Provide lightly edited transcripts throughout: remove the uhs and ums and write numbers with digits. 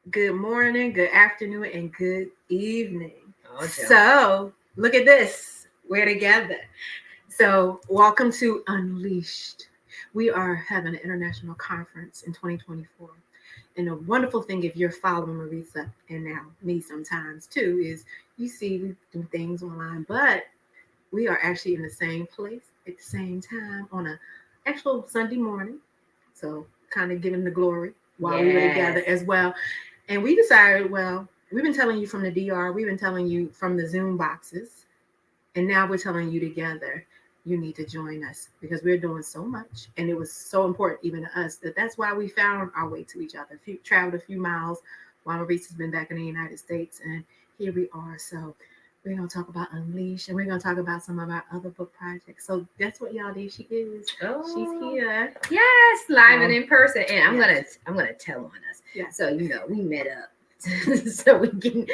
Good morning, good afternoon, and good evening. Oh, Joe. So, look at this. We're together. So, welcome to Unleashed. We are having an international conference in 2024. And a wonderful thing, if you're following Marissa and now me sometimes too, is you see we do things online, but we are actually in the same place at the same time on a actual Sunday morning. So, kind of giving the glory while we were together Yes. as well. And we decided, well, we've been telling you from the DR, we've been telling you from the Zoom boxes, and now we're telling you together, you need to join us because we're doing so much. And it was so important, even to us, that's why we found our way to each other. Traveled a few miles while Maurice has been back in the United States. And here we are. So we're going to talk about Unleash and we're going to talk about some of our other book projects. So that's what y'all did. She is. She's Oh, here. yes, live and in person. And I'm gonna tell on us. Yes. So we met up so we can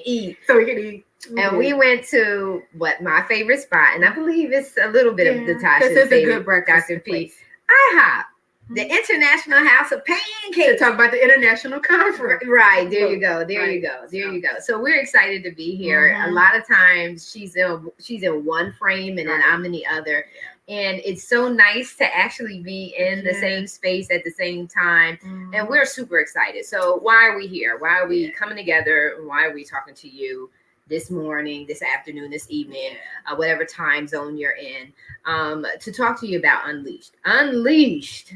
eat. So we can eat. And we went to my favorite spot, and I believe it's a little bit of Natasha's it's a favorite, good breakfast Dr. P. place. IHOP, the International House of To Pancakes. talk about the international conference. Right, there you go. So we're excited to be here. A lot of times she's in one frame and then I'm in the other. And it's so nice to actually be in the same space at the same time. And we're super excited. So why are we here? Why are we coming together? Why are we talking to you this morning, this afternoon, this evening, whatever time zone you're in, to talk to you about Unleashed.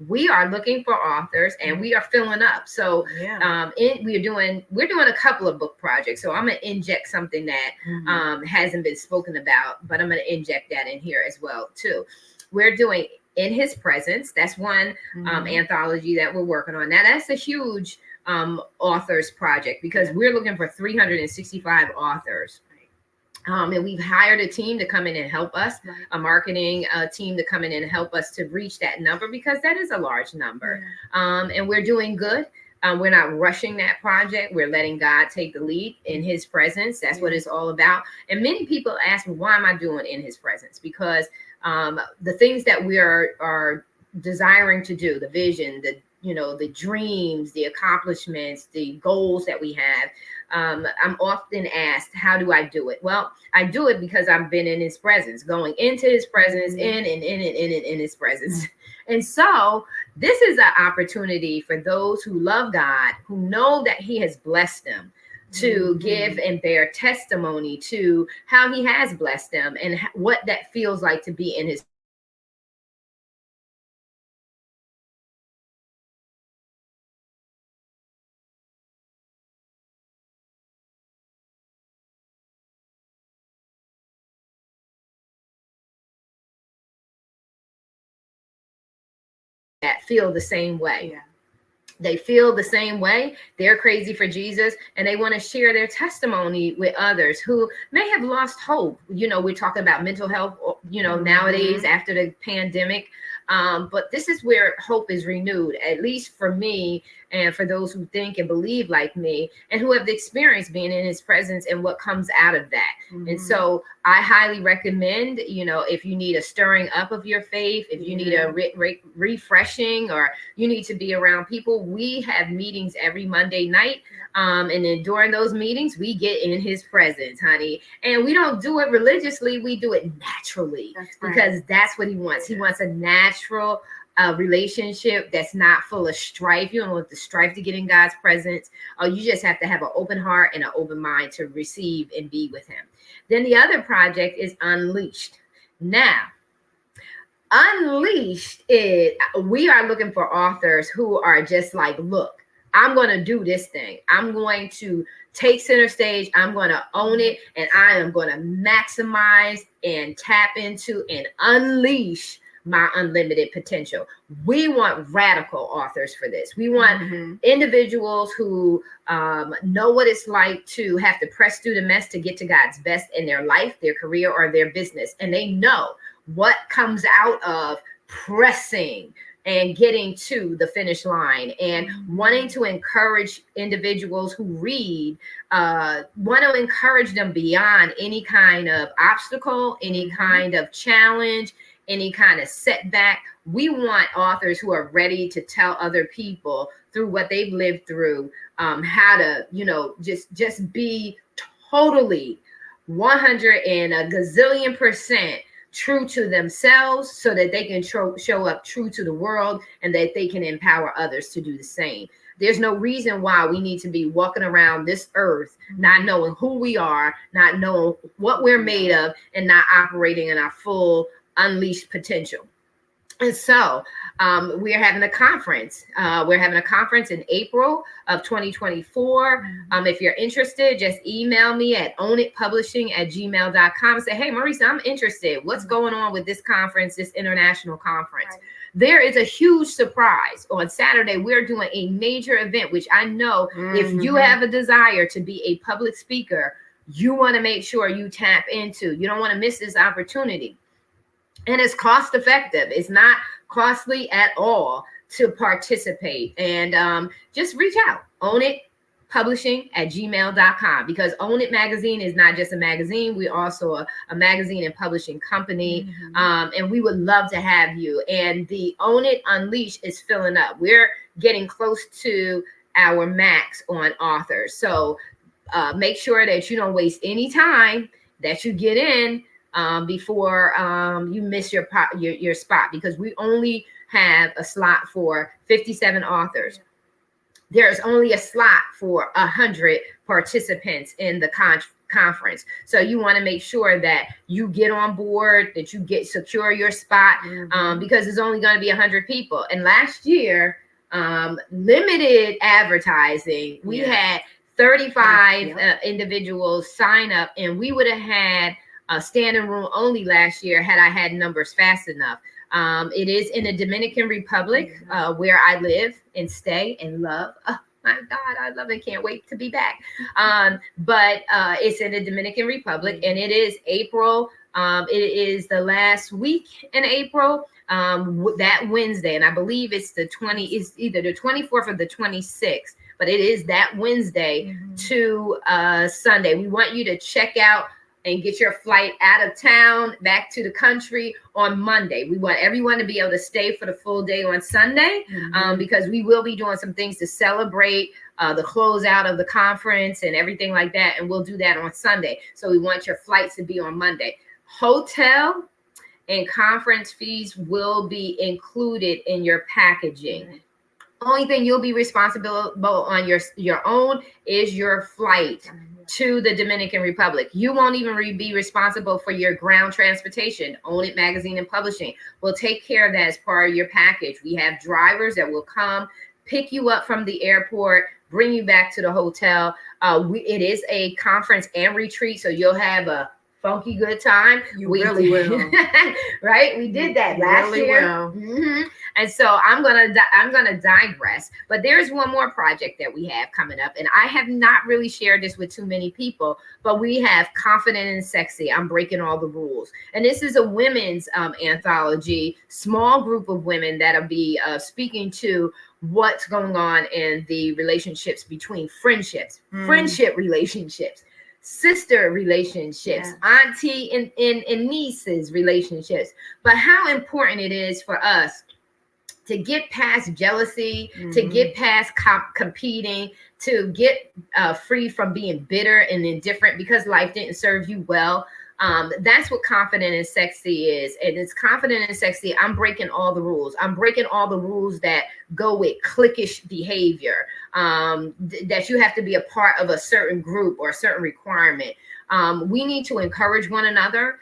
We are looking for authors and we are filling up. So we're doing a couple of book projects. So I'm gonna inject something that hasn't been spoken about, but I'm gonna inject that in here as well too. We're doing In His Presence. That's one anthology that we're working on. Now that's a huge authors project because we're looking for 365 authors. And we've hired a team to come in and help us, a marketing team to come in and help us to reach that number because that is a large number. And we're doing good. We're not rushing that project. We're letting God take the lead in His presence. That's what it's all about. And many people ask me, why am I doing In His Presence? Because the things that we are desiring to do, the vision, the dreams, the accomplishments, the goals that we have. I'm often asked, how do I do it? Well, I do it because I've been in His presence, going into His presence, in His presence. And so this is an opportunity for those who love God, who know that He has blessed them, to give and bear testimony to how He has blessed them and what that feels like to be in His that feel the same way. They feel the same way. They're crazy for Jesus and they want to share their testimony with others who may have lost hope. We're talking about mental health, nowadays after the pandemic. But this is where hope is renewed, at least for me and for those who think and believe like me and who have the experience being in His presence and what comes out of that. And so I highly recommend, if you need a stirring up of your faith, if you need a refreshing, or you need to be around people, we have meetings every Monday night. And then during those meetings, we get in His presence, honey. And we don't do it religiously. We do it naturally because that's what He wants. He wants a natural relationship that's not full of strife. You don't want the strife to get in God's presence. You just have to have an open heart and an open mind to receive and be with Him. Then the other project is Unleashed. Now, Unleashed is, we are looking for authors who are just like, look, I'm going to do this thing. I'm going to take center stage. I'm going to own it. And I am going to maximize and tap into and unleash my unlimited potential. We want radical authors for this. We want individuals who know what it's like to have to press through the mess to get to God's best in their life, their career, or their business. And they know what comes out of pressing and getting to the finish line, and wanting to encourage individuals who read, want to encourage them beyond any kind of obstacle, any kind of challenge, any kind of setback. We want authors who are ready to tell other people through what they've lived through, how to, just be totally 100 and a gazillion percent true to themselves, so that they can show up true to the world, and that they can empower others to do the same. There's no reason why we need to be walking around this earth not knowing who we are, not knowing what we're made of, and not operating in our full unleashed potential. And so we're having a conference. We're having a conference in April of 2024. If you're interested, just email me at ownitpublishing@gmail.com and say, hey, Marissa, I'm interested. What's going on with this conference, this international conference? Right. There is a huge surprise. On Saturday, we're doing a major event, which I know if you have a desire to be a public speaker, you want to make sure you tap into. You don't want to miss this opportunity. And it's cost effective. It's not costly at all to participate. And just reach out. ownitpublishing@gmail.com, because Own It Magazine is not just a magazine. We're also a magazine and publishing company. And we would love to have you. And the Own It Unleashed is filling up. We're getting close to our max on authors. So make sure that you don't waste any time, that you get in before you miss your spot, because we only have a slot for 57 authors. There's only a slot for 100 participants in the conference. So you want to make sure that you get on board, that you secure your spot, because there's only going to be 100 people. And last year, limited advertising, we had 35 individuals sign up, and we would have had standing room only last year had I had numbers fast enough. It is in the Dominican Republic, where I live and stay and love. Oh my God, I love it. Can't wait to be back. But it's in the Dominican Republic, and it is April. It is the last week in April, that Wednesday. And I believe it's it's either the 24th or the 26th, but it is that Wednesday to Sunday. We want you to check out and get your flight out of town back to the country on Monday. We want everyone to be able to stay for the full day on Sunday, because we will be doing some things to celebrate the closeout of the conference and everything like that. And we'll do that on Sunday. So we want your flights to be on Monday. Hotel and conference fees will be included in your packaging. Only thing you'll be responsible on your own is your flight to the Dominican Republic. You won't even be responsible for your ground transportation. Own It Magazine and Publishing will take care of that as part of your package. We have drivers that will come pick you up from the airport, bring you back to the hotel. It is a conference and retreat, so you'll have a funky good time. We really will. Right? We did that last year. And so I'm gonna digress. But there's one more project that we have coming up, and I have not really shared this with too many people. But we have Confident and Sexy. I'm breaking all the rules, and this is a women's anthology. Small group of women that'll be speaking to what's going on in the relationships between friendships, friendship relationships, sister relationships, auntie and nieces relationships. But how important it is for us to get past jealousy, to get past competing, to get free from being bitter and indifferent because life didn't serve you well. That's what Confident and Sexy is. And it's Confident and Sexy. I'm breaking all the rules. I'm breaking all the rules that go with cliquish behavior, that you have to be a part of a certain group or a certain requirement. We need to encourage one another.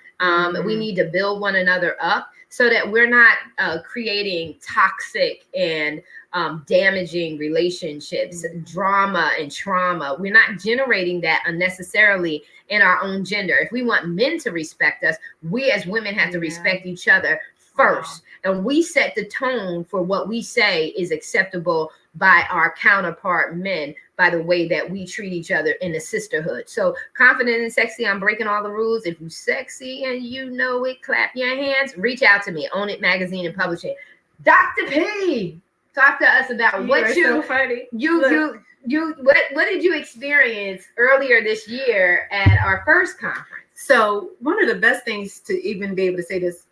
We need to build one another up so that we're not creating toxic and damaging relationships, drama and trauma. We're not generating that unnecessarily in our own gender. If we want men to respect us, we as women have to respect each other first. And we set the tone for what we say is acceptable by our counterpart men, by the way that we treat each other in the sisterhood. So Confident and Sexy, I'm breaking all the rules. If you sexy and you know it, clap your hands, reach out to me. Own It Magazine and Publishing. Dr. P, talk to us about what what did you experience earlier this year at our first conference? So one of the best things to even be able to say this,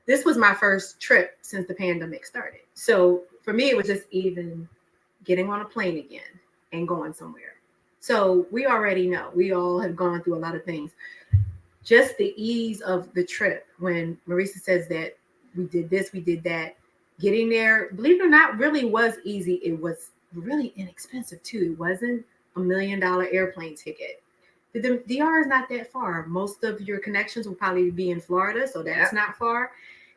this was my first trip since the pandemic started. So for me, it was just even getting on a plane again and going somewhere. So we already know, we all have gone through a lot of things. Just the ease of the trip, when Marissa says that we did this, we did that, getting there, believe it or not, really was easy. It was really inexpensive too. It wasn't $1 million airplane ticket. The DR is not that far. Most of your connections will probably be in Florida, so that's not far.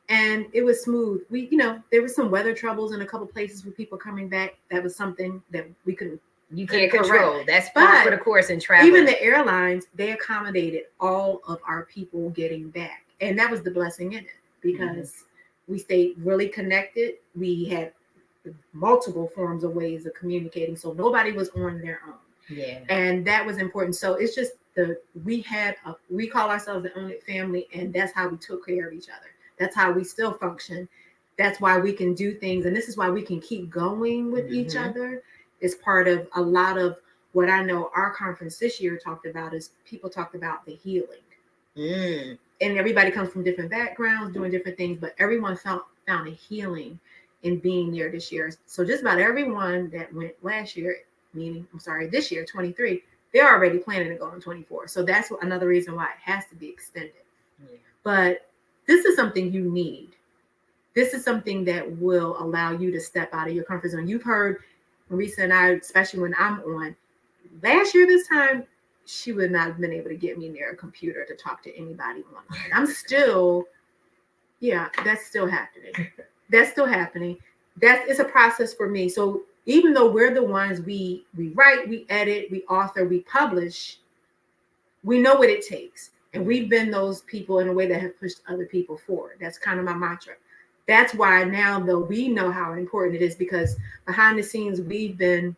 And it was smooth. We, there was some weather troubles in a couple places with people coming back. That was something that we couldn't. You can't control. That's part of the course in travel. Even the airlines, they accommodated all of our people getting back, and that was the blessing in it, because we stayed really connected. We had multiple forms of ways of communicating, so nobody was on their own. Yeah, and that was important. So it's just we call ourselves the Own It family, and that's how we took care of each other. That's how we still function. That's why we can do things, and this is why we can keep going with each other. It's part of a lot of what I know our conference this year talked about. Is people talked about the healing, and everybody comes from different backgrounds, doing different things, but everyone found a healing in being there this year. So just about everyone that went last year, this year, 23, they're already planning to go in 24. So that's another reason why it has to be extended. Yeah. But this is something you need. This is something that will allow you to step out of your comfort zone. You've heard Marissa and I, especially when I'm on, last year this time, she would not have been able to get me near a computer to talk to anybody online. that's still happening. That's still happening. It's a process for me. So even though we're the ones, we write, we edit, we author, we publish, we know what it takes. And we've been those people in a way that have pushed other people forward. That's kind of my mantra. That's why now, though, we know how important it is, because behind the scenes, we've been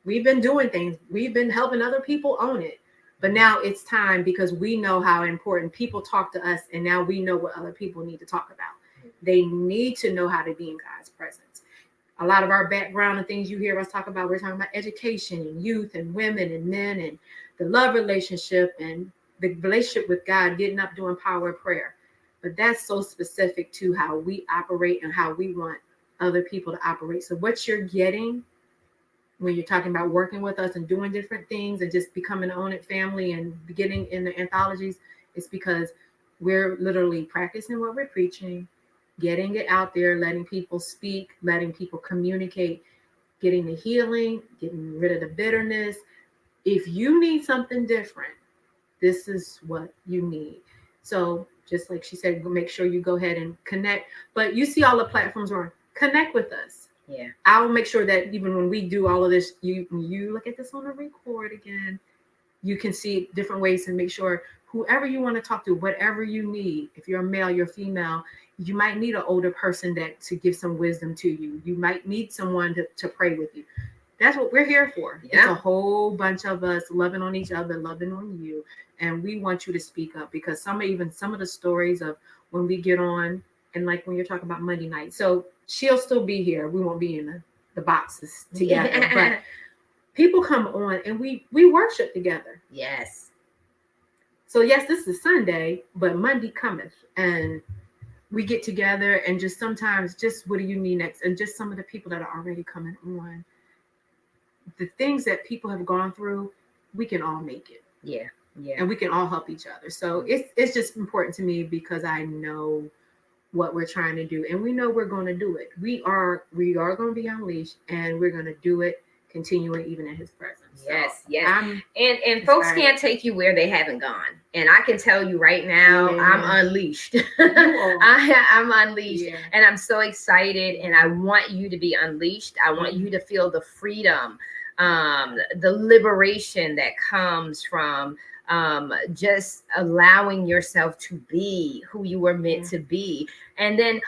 doing things. We've been helping other people own it. But now it's time, because we know how important people talk to us. And now we know what other people need to talk about. They need to know how to be in God's presence. A lot of our background and things you hear us talk about, we're talking about education and youth and women and men and the love relationship and the relationship with God, getting up, doing power of prayer. But that's so specific to how we operate and how we want other people to operate. So what you're getting when you're talking about working with us and doing different things and just becoming an Own It family and getting in the anthologies, is because we're literally practicing what we're preaching, getting it out there, letting people speak, letting people communicate, getting the healing, getting rid of the bitterness. If you need something different, this is what you need. So just like she said, make sure you go ahead and connect. But you see all the platforms are on. Connect with us. Yeah. I'll make sure that even when we do all of this, you look at this on a record again, you can see different ways and make sure whoever you want to talk to, whatever you need, if you're a male, you're female, you might need an older person to give some wisdom to you. You might need someone to pray with you. That's what we're here for. Yeah. It's a whole bunch of us loving on each other, loving on you. And we want you to speak up, because some of the stories of when we get on, and like when you're talking about Monday night. So she'll still be here. We won't be in the boxes together. Yeah. But people come on and we worship together. Yes. So yes, this is Sunday, but Monday cometh. And we get together and just sometimes just what do you need next? And just some of the people that are already coming on. The things that people have gone through, we can all make it. Yeah. Yeah. And we can all help each other. So it's just important to me, because I know what we're trying to do, and we know we're going to do it. We are going to be unleashed, and we're going to do it, continuing even in His presence. Yes, so yes. And folks can't take you where they haven't gone. And I can tell you right now, I'm unleashed. I'm unleashed, and I'm so excited. And I want you to be unleashed. I want you to feel the freedom, the liberation that comes from just allowing yourself to be who you were meant to be. And then,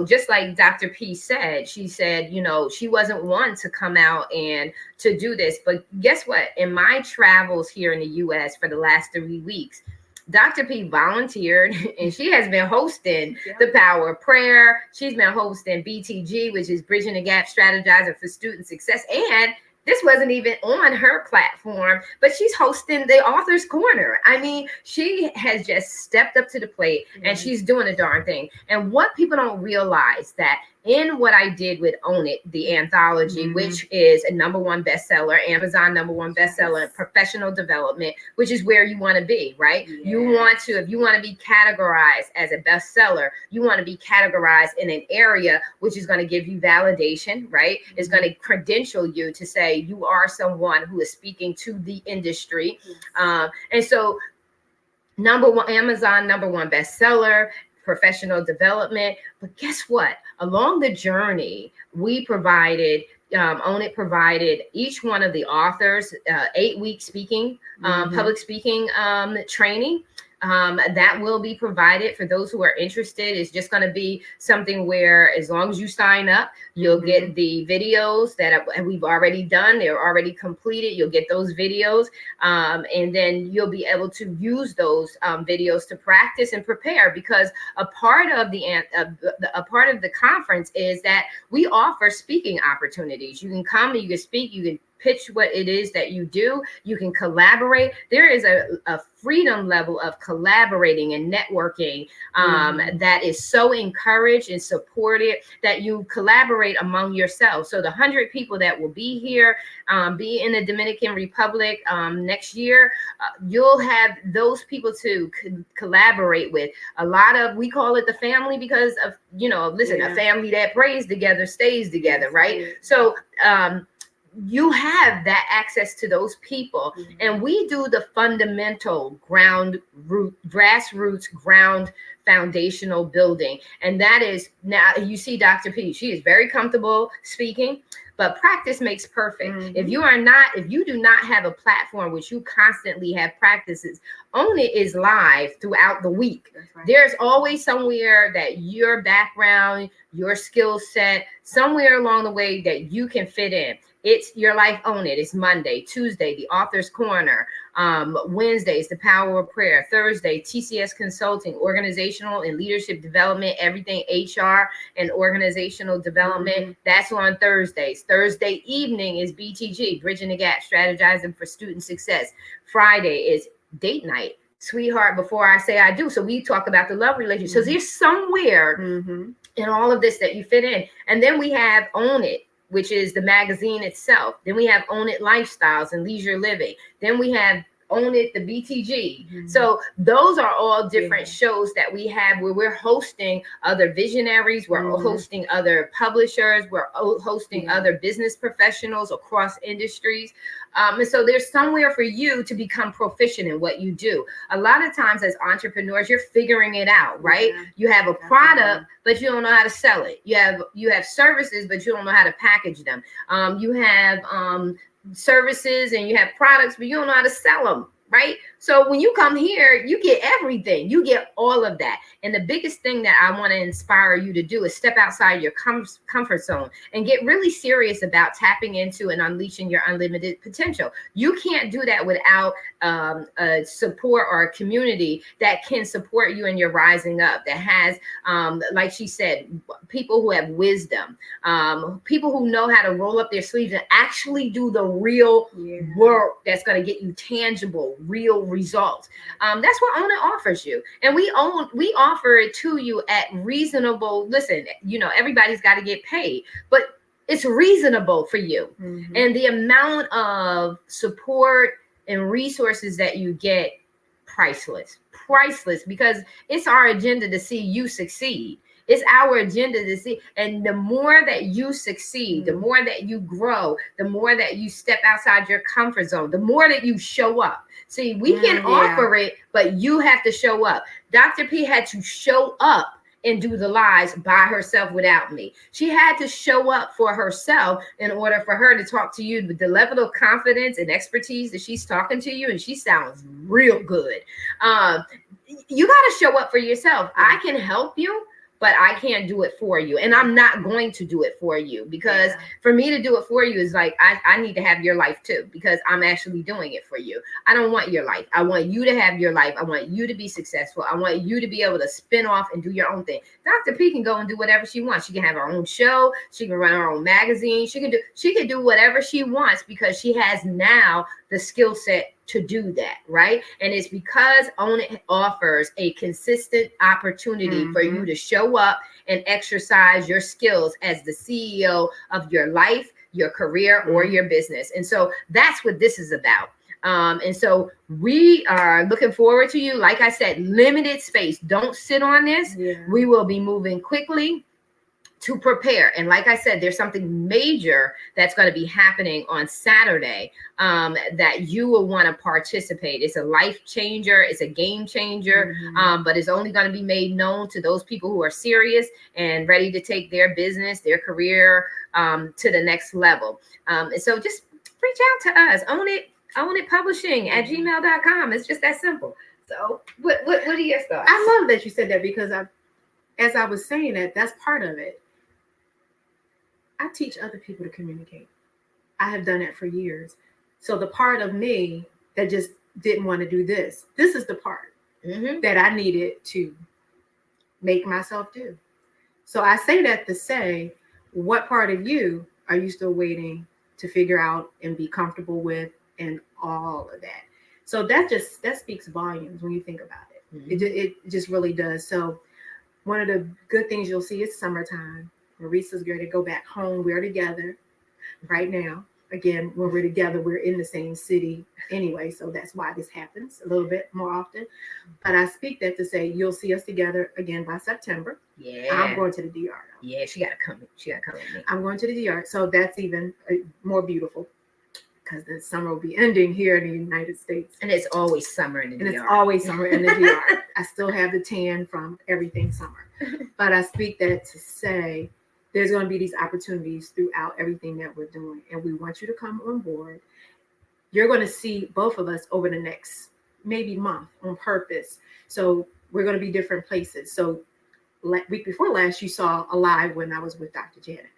just like Dr. P said, she said, she wasn't one to come out and to do this. But guess what? In my travels here in the U.S. for the last 3 weeks, Dr. P volunteered, and she has been hosting the Power of Prayer. She's been hosting BTG, which is Bridging the Gap, Strategizing for Student Success. And this wasn't even on her platform, but she's hosting the Author's Corner. I mean, she has just stepped up to the plate and she's doing a darn thing. And what people don't realize that in what I did with Own It, the anthology, which is a #1 bestseller, Amazon #1 bestseller, professional development, which is where you want to be, right? Yes. You want to, if you want to be categorized as a bestseller, you want to be categorized in an area which is going to give you validation, right? It's going to credential you to say you are someone who is speaking to the industry. And so #1, Amazon #1 bestseller, professional development. But guess what? Along the journey, we provided, Own It provided each one of the authors 8-week speaking, public speaking training. That will be provided for those who are interested. It's just going to be something where, as long as you sign up, you'll get the videos that we've already done. They're already completed. You'll get those videos, and then you'll be able to use those videos to practice and prepare. Because a part of the conference is that we offer speaking opportunities. You can come and you can speak. You can pitch what it is that you do. You can collaborate. There is a freedom level of collaborating and networking that is so encouraged and supported, that you collaborate among yourselves. So the 100 people that will be here, be in the Dominican Republic next year, you'll have those people to collaborate with. A lot of, we call it the family because of, a family that prays together stays together, right? So you have that access to those people, and we do the fundamental grassroots ground foundational building. And that is, now you see Dr. P, she is very comfortable speaking, but practice makes perfect. If you do not have a platform which you constantly have practices, Own It is live throughout the week. Right. There's always somewhere that your background, your skill set, somewhere along the way that you can fit in. It's Your Life, Own It. It's Monday. Tuesday, the Author's Corner. Wednesdays, the Power of Prayer. Thursday, TCS Consulting, organizational and leadership development, everything HR and organizational development. That's on Thursdays. Thursday evening is BTG, Bridging the Gap, strategizing for student success. Friday is date night, Sweetheart Before I Say I Do. So we talk about the love relationship. So there's somewhere in all of this that you fit in. And then we have Own It, which is the magazine itself. Then we have Own It Lifestyles and Leisure Living. Then we have Own It, the BTG. So those are all different shows that we have where we're hosting other visionaries, we're hosting other publishers, we're hosting other business professionals across industries. And so there's somewhere for you to become proficient in what you do. A lot of times as entrepreneurs, you're figuring it out, right? You have a product, but you don't know how to sell it. You have services, but you don't know how to package them. You have services and you have products, but you don't know how to sell them, right? So when you come here, you get everything. You get all of that. And the biggest thing that I want to inspire you to do is step outside your comfort zone and get really serious about tapping into and unleashing your unlimited potential. You can't do that without a support or a community that can support you in your rising up, that has, like she said, people who have wisdom, people who know how to roll up their sleeves and actually do the real work that's going to get you tangible, real results. That's what Own It offers you. And we offer it to you at reasonable, listen, everybody's got to get paid, but it's reasonable for you. And the amount of support and resources that you get, priceless, because it's our agenda to see you succeed. It's our agenda to see. And the more that you succeed, the more that you grow, the more that you step outside your comfort zone, the more that you show up. See, we can offer it, but you have to show up. Dr. P had to show up and do the lives by herself without me. She had to show up for herself in order for her to talk to you with the level of confidence and expertise that she's talking to you. And she sounds real good. You got to show up for yourself. I can help you, but I can't do it for you. And I'm not going to do it for you, because for me to do it for you is like, I need to have your life too, because I'm actually doing it for you. I don't want your life. I want you to have your life. I want you to be successful. I want you to be able to spin off and do your own thing. Dr. P can go and do whatever she wants. She can have her own show. She can run her own magazine. She can do whatever she wants, because she has now the skill set to do that, right? And it's because Own It offers a consistent opportunity for you to show up and exercise your skills as the CEO of your life, your career, or your business. And so that's what this is about. And so we are looking forward to you. Like I said, limited space. Don't sit on this. We will be moving quickly to prepare. And like I said, there's something major that's going to be happening on Saturday that you will want to participate. It's a life changer. It's a game changer, but it's only going to be made known to those people who are serious and ready to take their business, their career to the next level. And so just reach out to us. Own it publishing at gmail.com. It's just that simple. So what are your thoughts? I love that you said that, because as I was saying that's part of it. I teach other people to communicate. I have done it for years. So the part of me that just didn't want to do this is the part that I needed to make myself do. So I say that to say, what part of you are you still waiting to figure out and be comfortable with, and all of that? So that speaks volumes when you think about it. It just really does. So one of the good things you'll see is summertime. Marissa's going to go back home. We're together right now. Again, when we're together, we're in the same city anyway. So that's why this happens a little bit more often. But I speak that to say you'll see us together again by September. Yeah. I'm going to the DR. Though. Yeah, she got to come. She got to come with me. I'm going to the DR. So that's even more beautiful, because the summer will be ending here in the United States. And it's always summer in the DR. And it's always summer in the DR. I still have the tan from everything summer. But I speak that to say, there's going to be these opportunities throughout everything that we're doing. And we want you to come on board. You're going to see both of us over the next maybe month on purpose. So we're going to be different places. So week before last, you saw a live when I was with Dr. Janet.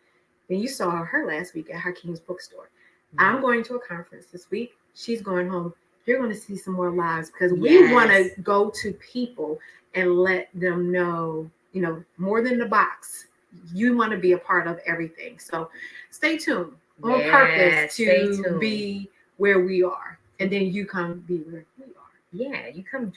Then you saw her last week at Hakeem's bookstore. I'm going to a conference this week. She's going home. You're going to see some more lives, because we want to go to people and let them know, more than the box. You want to be a part of everything. So stay tuned on purpose to be where we are. And then you come be where we are. Yeah, you come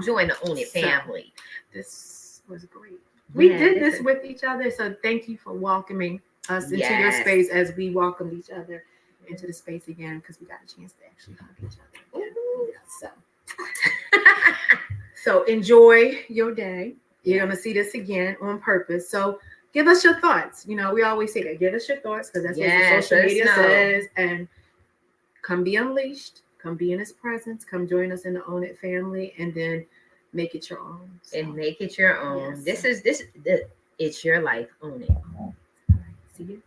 join the Own It family. This was great. We did this with each other. So thank you for welcoming us into your space as we welcomed each other into the space again, because we got a chance to actually hug each other. So enjoy your day. You're going to see this again on purpose. So give us your thoughts. We always say that. Give us your thoughts, because that's what the social media says. And come be unleashed. Come be in his presence. Come join us in the Own It family, and then make it your own. So. And make it your own. Yes. It's your life. Own it. All right. See you.